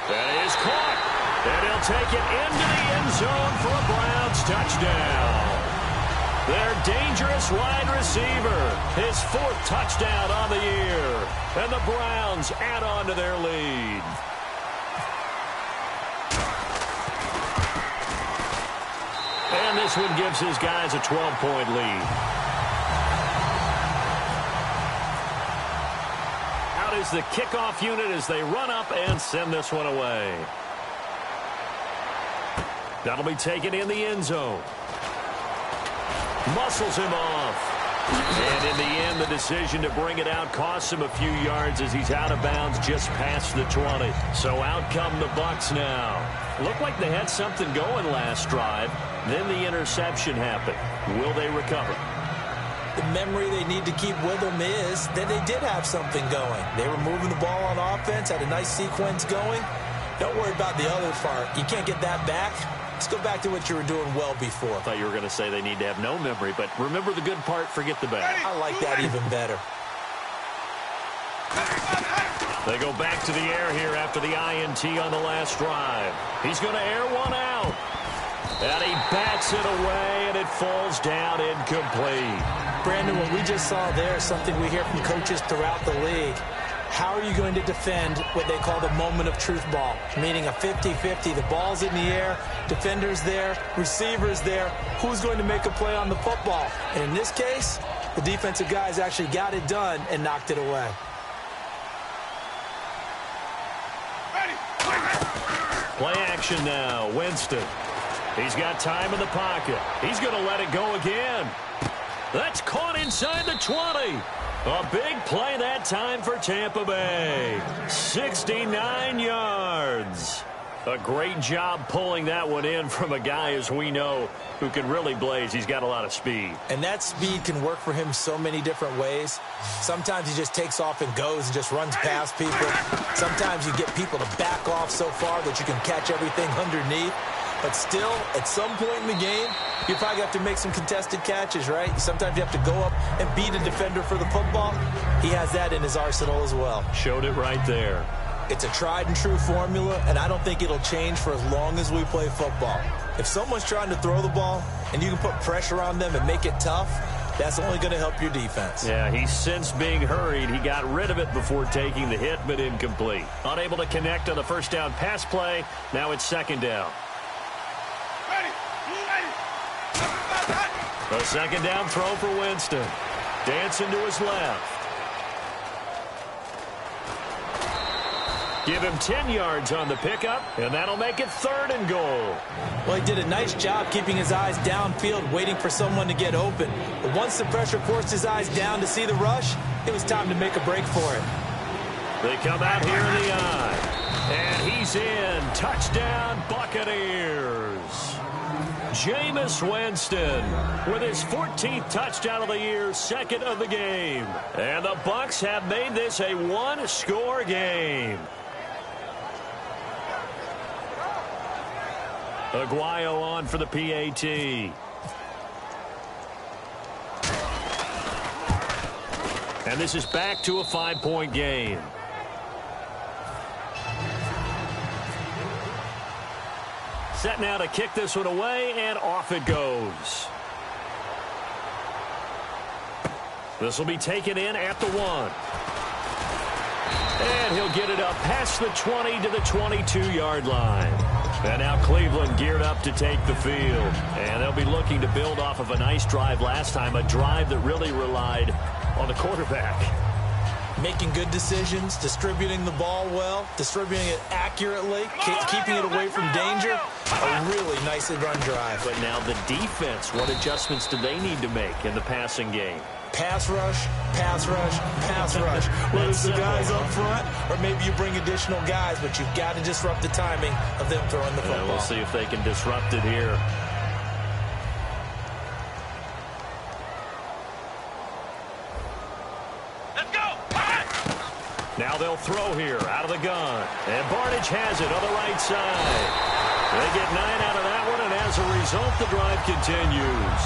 That is caught. And he'll take it into the end zone for a Browns touchdown. Their dangerous wide receiver. His 4th touchdown on the year. And the Browns add on to their lead. And And this one gives his guys a 12-point lead. Out is the kickoff unit as they run up and send this one away. That'll be taken in the end zone. Muscles him off. And in the end, the decision to bring it out costs him a few yards as he's out of bounds just past the 20. So out come the Bucs now. Looked like they had something going last drive. Then the interception happened. Will they recover? The memory they need to keep with them is that they did have something going. They were moving the ball on offense, had a nice sequence going. Don't worry about the other part. You can't get that back. Let's go back to what you were doing well before. I thought you were going to say they need to have no memory, but remember the good part, forget the bad. I like that even better. They go back to the air here after the INT on the last drive. He's going to air one out. And he bats it away, and it falls down incomplete. Brandon, what we just saw there is something we hear from coaches throughout the league. How are you going to defend what they call the moment of truth ball, meaning a 50-50? The ball's in the air, defender's there, receiver's there. Who's going to make a play on the football? And in this case, the defensive guys actually got it done and knocked it away. Play action now. Winston. He's got time in the pocket. He's going to let it go again. That's caught inside the 20. A big play that time for Tampa Bay. 69 yards. A great job pulling that one in from a guy, as we know, who can really blaze. He's got a lot of speed. And that speed can work for him so many different ways. Sometimes he just takes off and goes and just runs past people. Sometimes you get people to back off so far that you can catch everything underneath. But still, at some point in the game, you probably have to make some contested catches, right? Sometimes you have to go up and beat a defender for the football. He has that in his arsenal as well. Showed it right there. It's a tried-and-true formula, and I don't think it'll change for as long as we play football. If someone's trying to throw the ball and you can put pressure on them and make it tough, that's only going to help your defense. Yeah, he's since being hurried. He got rid of it before taking the hit, but incomplete. Unable to connect on the first down pass play. Now it's second down. A second down throw for Winston. Dancing to his left. Give him 10 yards on the pickup, and that'll make it third and goal. Well, he did a nice job keeping his eyes downfield, waiting for someone to get open. But once the pressure forced his eyes down to see the rush, it was time to make a break for it. They come out here in the eye. And he's in. Touchdown, Buccaneers. Jameis Winston with his 14th touchdown of the year, second of the game. And the Bucs have made this a one-score game. Aguayo on for the PAT. And this is back to a 5-point game. Set now to kick this one away, and off it goes. This will be taken in at the 1. And he'll get it up past the 20 to the 22-yard line. And now Cleveland geared up to take the field. And they'll be looking to build off of a nice drive last time, a drive that really relied on the quarterback. Making good decisions, distributing the ball well, distributing it accurately, keeping it away from danger. A really nicely run drive. But now the defense, what adjustments do they need to make in the passing game? Pass rush, pass rush, pass rush. Whether it's the guys up front or maybe you bring additional guys, but you've got to disrupt the timing of them throwing the football. We'll see if they can disrupt it here. Now they'll throw here out of the gun. And Barnidge has it on the right side. They get 9 out of that one, and as a result, the drive continues.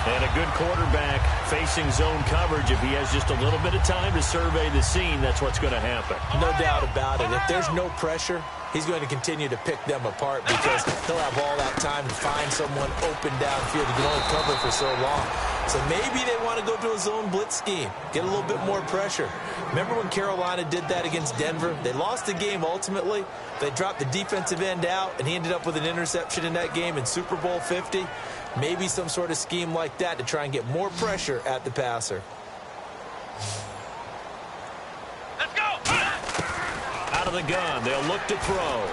And a good quarterback facing zone coverage. If he has just a little bit of time to survey the scene, that's what's going to happen. No doubt about it. If there's no pressure, he's going to continue to pick them apart because he'll have all that time to find someone open downfield. He can only cover for so long. So maybe they want to go to a zone blitz scheme, get a little bit more pressure. Remember when Carolina did that against Denver? They lost the game ultimately. They dropped the defensive end out, and he ended up with an interception in that game in Super Bowl 50. Maybe some sort of scheme like that to try and get more pressure at the passer. Let's go! Out of the gun, they'll look to throw.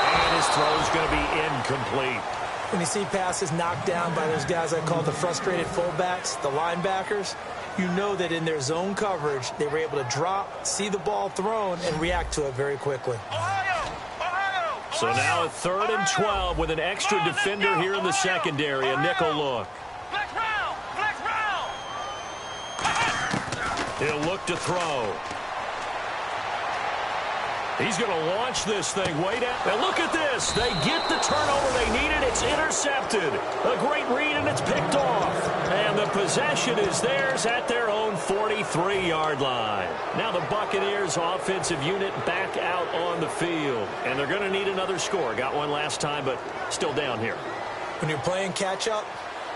And his throw's going to be incomplete. When you see passes knocked down by those guys I call the frustrated fullbacks, the linebackers, you know that in their zone coverage, they were able to drop, see the ball thrown, and react to it very quickly. So now a 3rd and 12 with an extra defender here in the secondary, a nickel look. Flex round! Flex round! He'll look to throw. He's going to launch this thing way down. Now look at this. They get the turnover they needed. It's intercepted. A great read, and it's picked off. And the possession is theirs at their own 43-yard line. Now the Buccaneers offensive unit back out on the field. And they're going to need another score. Got one last time, but still down here. When you're playing catch-up,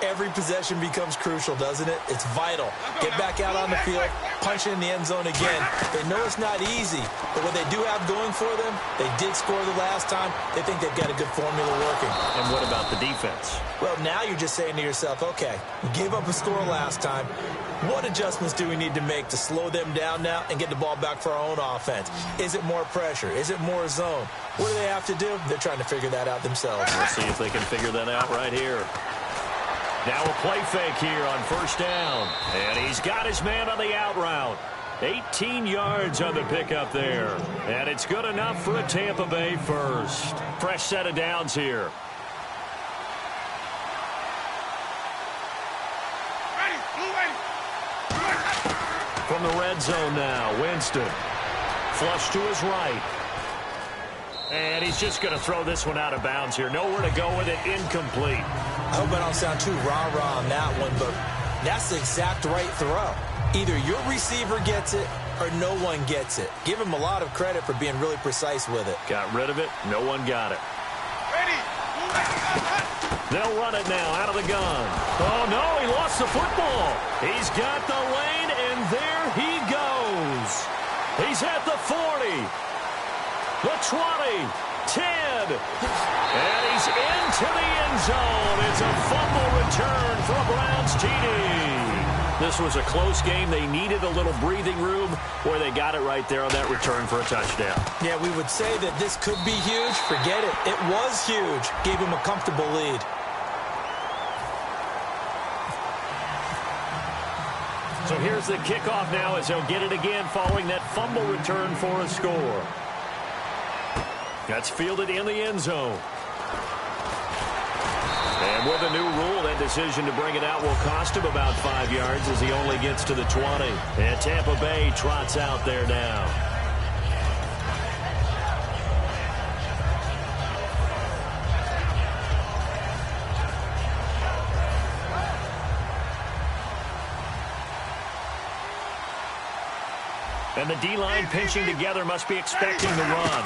every possession becomes crucial, doesn't it? It's vital. Get back out on the field, punch it in the end zone again. They know it's not easy, but what they do have going for them, they did score the last time. They think they've got a good formula working. And what about the defense? Well, now you're just saying to yourself, okay, we gave up a score last time. What adjustments do we need to make to slow them down now and get the ball back for our own offense? Is it more pressure? Is it more zone? What do they have to do? They're trying to figure that out themselves. We'll see if they can figure that out right here. Now a play fake here on 1st down. And he's got his man on the out route. 18 yards on the pickup there. And it's good enough for a Tampa Bay first. Fresh set of downs here. From the red zone now, Winston. Flush to his right. And he's just going to throw this one out of bounds here. Nowhere to go with it. Incomplete. I hope I don't sound too rah-rah on that one, but that's the exact right throw. Either your receiver gets it or no one gets it. Give him a lot of credit for being really precise with it. Got rid of it. No one got it. They'll run it now out of the gun. Oh, no, he lost the football. He's got the lane, and there he goes. He's at the 40, the 20, 10, and he's into the end zone. It's a fumble return for a Browns TD. This was a close game. They needed a little breathing room where they got it right there on that return for a touchdown. Yeah, we would say that this could be huge. Forget it. It was huge. Gave him a comfortable lead. So here's the kickoff now as they'll get it again following that fumble return for a score. That's fielded in the end zone. And with a new rule, that decision to bring it out will cost him about 5 yards as he only gets to the 20. And Tampa Bay trots out there now. And the D-line pinching together must be expecting the run.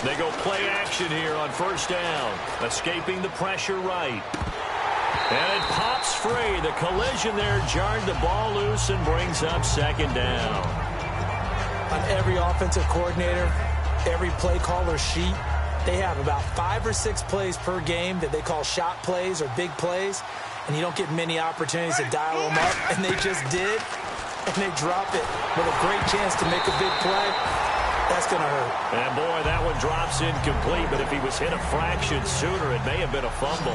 They go play action here on 1st down. Escaping the pressure right. And it pops free. The collision there jarred the ball loose and brings up 2nd down. On every offensive coordinator, every play caller sheet, they have about 5 or 6 plays per game that they call shot plays or big plays. And you don't get many opportunities to dial them up. And they just did. And they drop it with a great chance to make a big play. That's going to hurt. And, boy, that one drops incomplete. But if he was hit a fraction sooner, it may have been a fumble.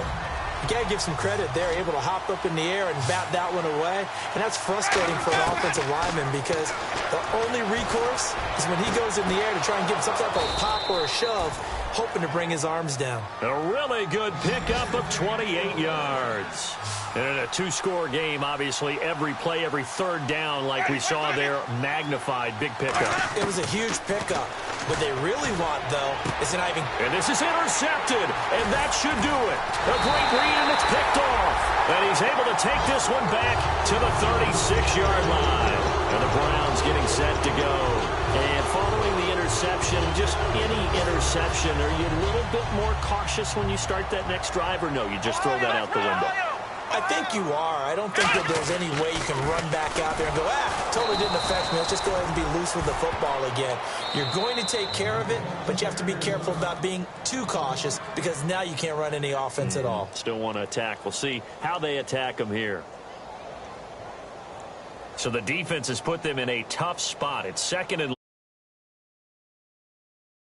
You got to give some credit there, able to hop up in the air and bat that one away. And that's frustrating for an offensive lineman because the only recourse is when he goes in the air to try and get some type of pop or a shove, hoping to bring his arms down. A really good pickup of 28 yards. And in a 2-score game, obviously, every play, every 3rd down, like we saw there, magnified. Big pickup. It was a huge pickup. What they really want, though, is an Ivan. And this is intercepted, and that should do it. A great read, and it's picked off. And he's able to take this one back to the 36-yard line. And the Browns getting set to go. And following the interception, just any interception, are you a little bit more cautious when you start that next drive, or no, you just throw that out the window? I think you are. I don't think that there's any way you can run back out there and go, totally didn't affect me. Let's just go ahead and be loose with the football again. You're going to take care of it, but you have to be careful about being too cautious because now you can't run any offense at all. Still want to attack. We'll see how they attack them here. So the defense has put them in a tough spot. It's 2nd and